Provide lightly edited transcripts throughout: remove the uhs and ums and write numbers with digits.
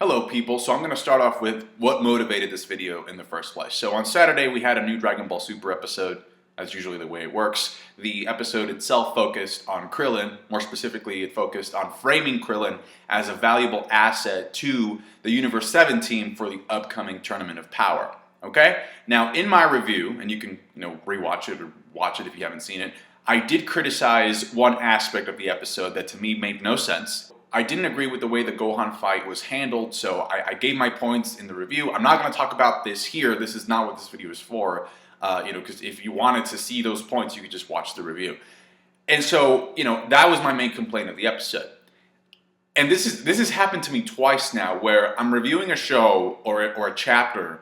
Hello people, so I'm going to start off with what motivated this video in the first place. So on Saturday we had a new Dragon Ball Super episode, as usually the way it works. The episode itself focused on Krillin, more specifically it focused on framing Krillin as a valuable asset to the Universe 7 team for the upcoming Tournament of Power. Okay? Now in my review, and you can rewatch it or watch it if you haven't seen it, I did criticize one aspect of the episode that to me made no sense. I didn't agree with the way the Gohan fight was handled, so I gave my points in the review. I'm not going to talk about this here. This is not what this video is for, because if you wanted to see those points, you could just watch the review. And so, that was my main complaint of the episode. And this has happened to me twice now, where I'm reviewing a show or a chapter,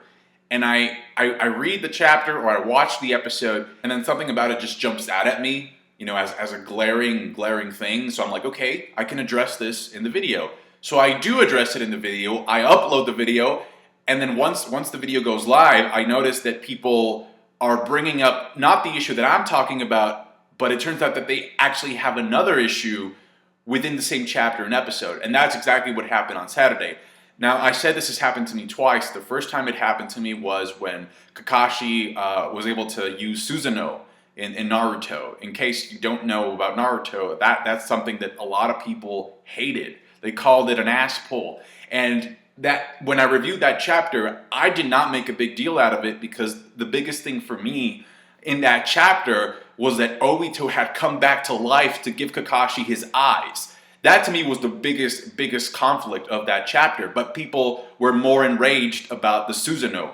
and I read the chapter or I watch the episode, and then something about it just jumps out at me, as a glaring thing. So I'm like, okay, I can address this in the video. So I do address it in the video. I upload the video, and then once the video goes live, I notice that people are bringing up not the issue that I'm talking about, but it turns out that they actually have another issue within the same chapter and episode. And that's exactly what happened on Saturday. Now, I said this has happened to me twice. The first time it happened to me was when Kakashi was able to use Susanoo in Naruto. In case you don't know about Naruto, that's something that a lot of people hated. They called it an ass pull. And that when I reviewed that chapter, I did not make a big deal out of it because the biggest thing for me in that chapter was that Obito had come back to life to give Kakashi his eyes. That to me was the biggest conflict of that chapter, but people were more enraged about the Susanoo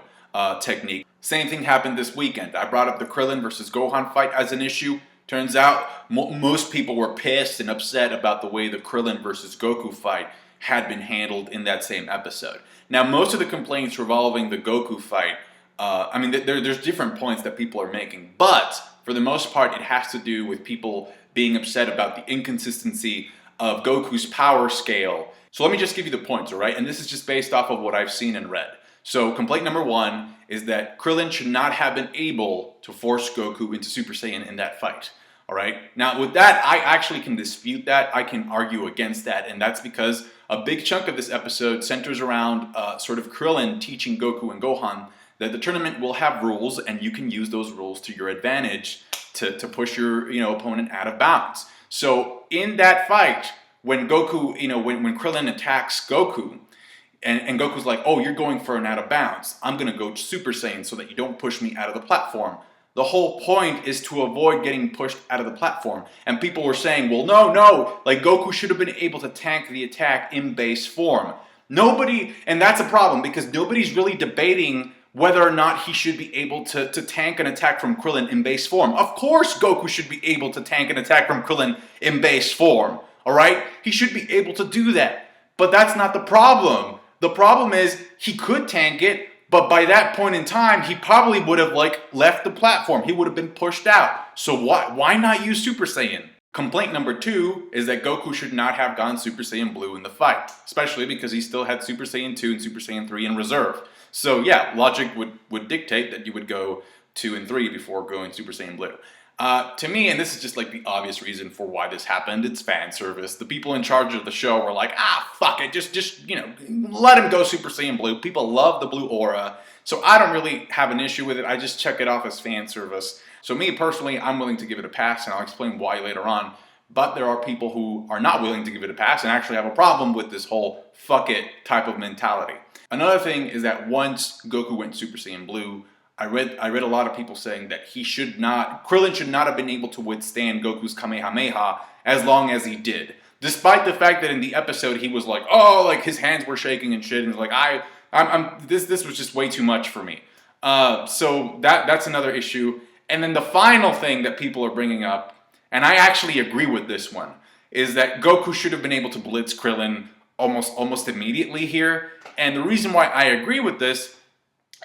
technique. Same thing happened this weekend. I brought up the Krillin versus Gohan fight as an issue. Turns out most people were pissed and upset about the way the Krillin versus Goku fight had been handled in that same episode. Now, most of the complaints revolving the Goku fight, there's different points that people are making, but for the most part, it has to do with people being upset about the inconsistency of Goku's power scale. So let me just give you the points, all right? And this is just based off of what I've seen and read. So complaint number one is that Krillin should not have been able to force Goku into Super Saiyan in that fight. All right. Now with that, I actually can dispute that. I can argue against that. And that's because a big chunk of this episode centers around sort of Krillin teaching Goku and Gohan that the tournament will have rules and you can use those rules to your advantage to push your opponent out of bounds. So in that fight, when Goku, when Krillin attacks Goku, and Goku's like, oh, you're going for an out of bounds. I'm going to go Super Saiyan so that you don't push me out of the platform. The whole point is to avoid getting pushed out of the platform. And people were saying, well, no, like Goku should have been able to tank the attack in base form. And that's a problem because nobody's really debating whether or not he should be able to tank an attack from Krillin in base form. Of course Goku should be able to tank an attack from Krillin in base form, all right? He should be able to do that. But that's not the problem. The problem is he could tank it, but by that point in time, he probably would have left the platform. He would have been pushed out. So why not use Super Saiyan? Complaint number two is that Goku should not have gone Super Saiyan Blue in the fight, especially because he still had Super Saiyan 2 and Super Saiyan 3 in reserve. So yeah, logic would dictate that you would go 2 and 3 before going Super Saiyan Blue. To me, and this is just the obvious reason for why this happened, it's fan service. The people in charge of the show were like, fuck it, just let him go Super Saiyan Blue. People love the blue aura, so I don't really have an issue with it. I just check it off as fan service. So me personally, I'm willing to give it a pass, and I'll explain why later on. But there are people who are not willing to give it a pass and actually have a problem with this whole fuck it type of mentality. Another thing is that once Goku went Super Saiyan Blue, I read a lot of people saying that Krillin should not have been able to withstand Goku's Kamehameha as long as he did. Despite the fact that in the episode he was his hands were shaking and shit, and he was this was just way too much for me. So that's another issue. And then the final thing that people are bringing up, and I actually agree with this one, is that Goku should have been able to blitz Krillin almost immediately here. And the reason why I agree with this,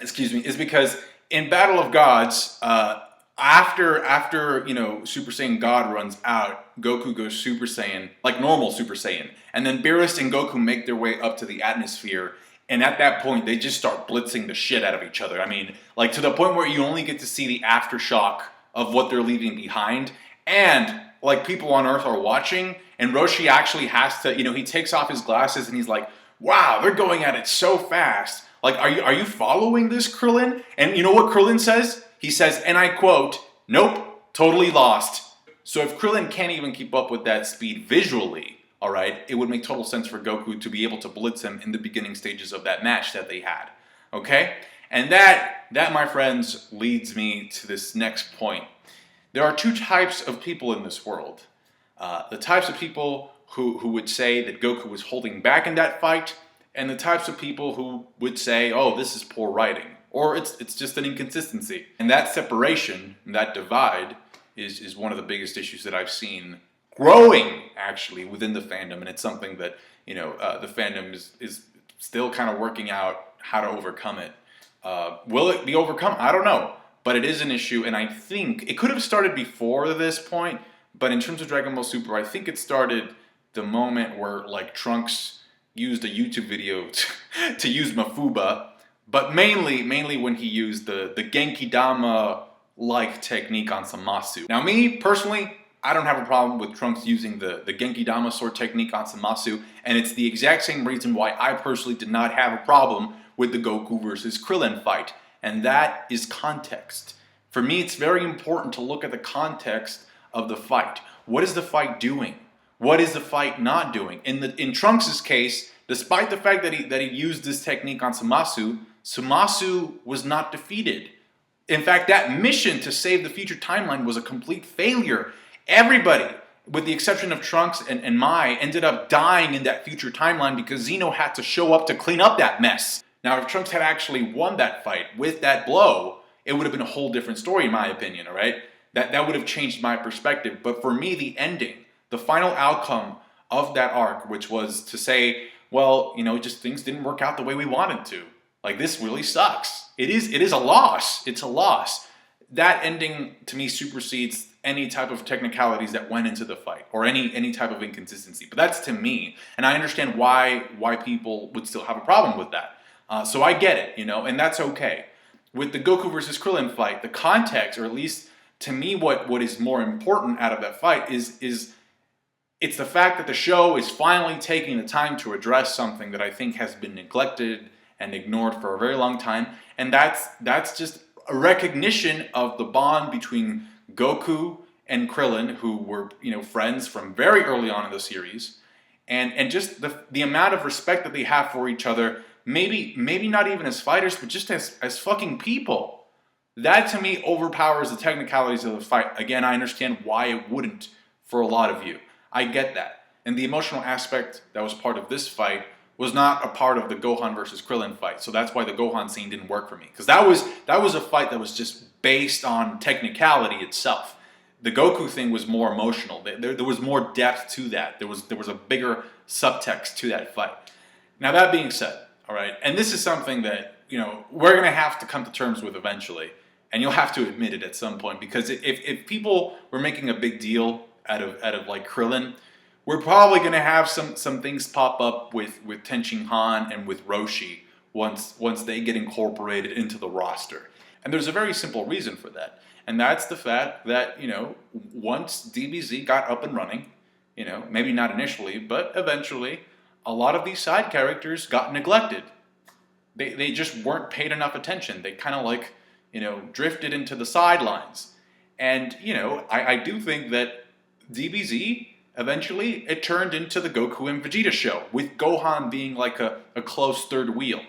is because in Battle of Gods, after Super Saiyan God runs out, Goku goes Super Saiyan, like normal Super Saiyan, and then Beerus and Goku make their way up to the atmosphere, and at that point they just start blitzing the shit out of each other. I mean, to the point where you only get to see the aftershock of what they're leaving behind, and people on Earth are watching, and Roshi actually has to, he takes off his glasses and he's like, wow, they're going at it so fast. Like, are you following this, Krillin? And you know what Krillin says? He says, and I quote, nope, totally lost. So if Krillin can't even keep up with that speed visually, all right, it would make total sense for Goku to be able to blitz him in the beginning stages of that match that they had, okay? And that, my friends, leads me to this next point. There are two types of people in this world. The types of people who would say that Goku was holding back in that fight, and the types of people who would say, oh, this is poor writing, or it's just an inconsistency. And that separation, that divide, is one of the biggest issues that I've seen growing, actually, within the fandom, and it's something that, you know, the fandom is still kind of working out how to overcome it. Will it be overcome? I don't know, but it is an issue, and I think it could have started before this point, but in terms of Dragon Ball Super, I think it started the moment where, like, Trunks used a YouTube video to use Mafuba, but mainly when he used the Genki Dama-like technique on Zamasu. Now me, personally, I don't have a problem with Trunks using the Genki Dama sword technique on Zamasu, and it's the exact same reason why I personally did not have a problem with the Goku versus Krillin fight, and that is context. For me, it's very important to look at the context of the fight. What is the fight doing? What is the fight not doing? In Trunks' case, despite the fact that he used this technique on Zamasu, Zamasu was not defeated. In fact, that mission to save the future timeline was a complete failure. Everybody, with the exception of Trunks and Mai, ended up dying in that future timeline because Zeno had to show up to clean up that mess. Now, if Trunks had actually won that fight with that blow, it would have been a whole different story, in my opinion, all right? That would have changed my perspective. But for me, the ending, the final outcome of that arc, which was to say, well, you know, just things didn't work out the way we wanted to. Like, this really sucks. It is a loss. It's a loss. That ending, to me, supersedes any type of technicalities that went into the fight or any type of inconsistency. But that's to me. And I understand why people would still have a problem with that. So I get it, you know, and that's okay. With the Goku versus Krillin fight, the context, or at least to me what is more important out of that fight is it's the fact that the show is finally taking the time to address something that I think has been neglected and ignored for a very long time, and that's just a recognition of the bond between Goku and Krillin, who were, you know, friends from very early on in the series, and just the amount of respect that they have for each other, maybe not even as fighters, but just as fucking people. That to me overpowers the technicalities of the fight. Again, I understand why it wouldn't for a lot of you. I get that. And the emotional aspect that was part of this fight was not a part of the Gohan versus Krillin fight. So that's why the Gohan scene didn't work for me. Because that was a fight that was just based on technicality itself. The Goku thing was more emotional. There was more depth to that. There was a bigger subtext to that fight. Now that being said, all right, and this is something that, you know, we're going to have to come to terms with eventually. And you'll have to admit it at some point, because if people were making a big deal out of like Krillin, we're probably going to have some things pop up with Tenshin Han and with Roshi once they get incorporated into the roster. And there's a very simple reason for that. And that's the fact that, you know, once DBZ got up and running, you know, maybe not initially, but eventually, a lot of these side characters got neglected. They just weren't paid enough attention. They kind of like, you know, drifted into the sidelines. And, you know, I do think that DBZ, eventually, it turned into the Goku and Vegeta show, with Gohan being like a close third wheel.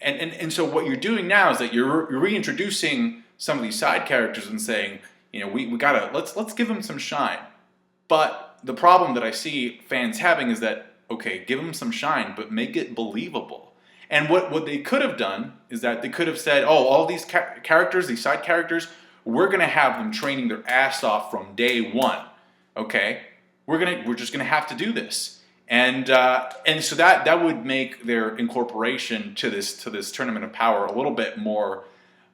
And so what you're doing now is that you're reintroducing some of these side characters and saying, you know, we gotta, let's give them some shine. But the problem that I see fans having is that, okay, give them some shine, but make it believable. And what they could have done is that they could have said, oh, all these characters, these side characters, we're going to have them training their ass off from day one. Okay? We're just going to have to do this. And so that would make their incorporation to this Tournament of Power a little bit more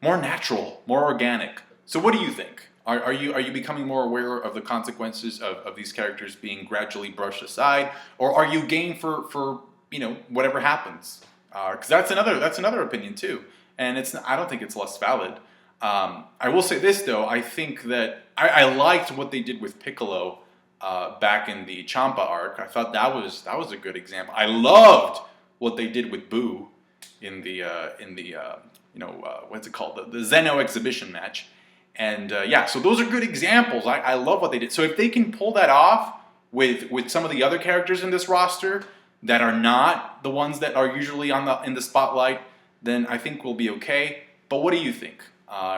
natural, more organic. So what do you think? Are you becoming more aware of the consequences of these characters being gradually brushed aside, or are you game for you know, whatever happens? Because that's another opinion too, and I don't think it's less valid. I will say this though, I think that I liked what they did with Piccolo back in the Champa arc. I thought that was a good example. I loved what they did with Boo in the what's it called, the Zeno exhibition match. And yeah, so those are good examples. I love what they did. So if they can pull that off with some of the other characters in this roster that are not the ones that are usually in the spotlight, then I think we'll be okay. But what do you think?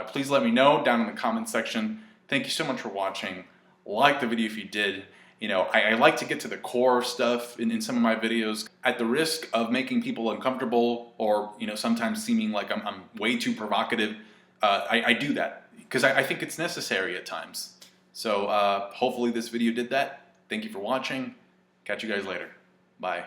Please let me know down in the comment section. Thank you so much for watching. Like the video if you did. You know, I like to get to the core stuff in some of my videos at the risk of making people uncomfortable or, you know, sometimes seeming like I'm way too provocative. I do that because I think it's necessary at times. So hopefully this video did that. Thank you for watching. Catch you guys later. Bye.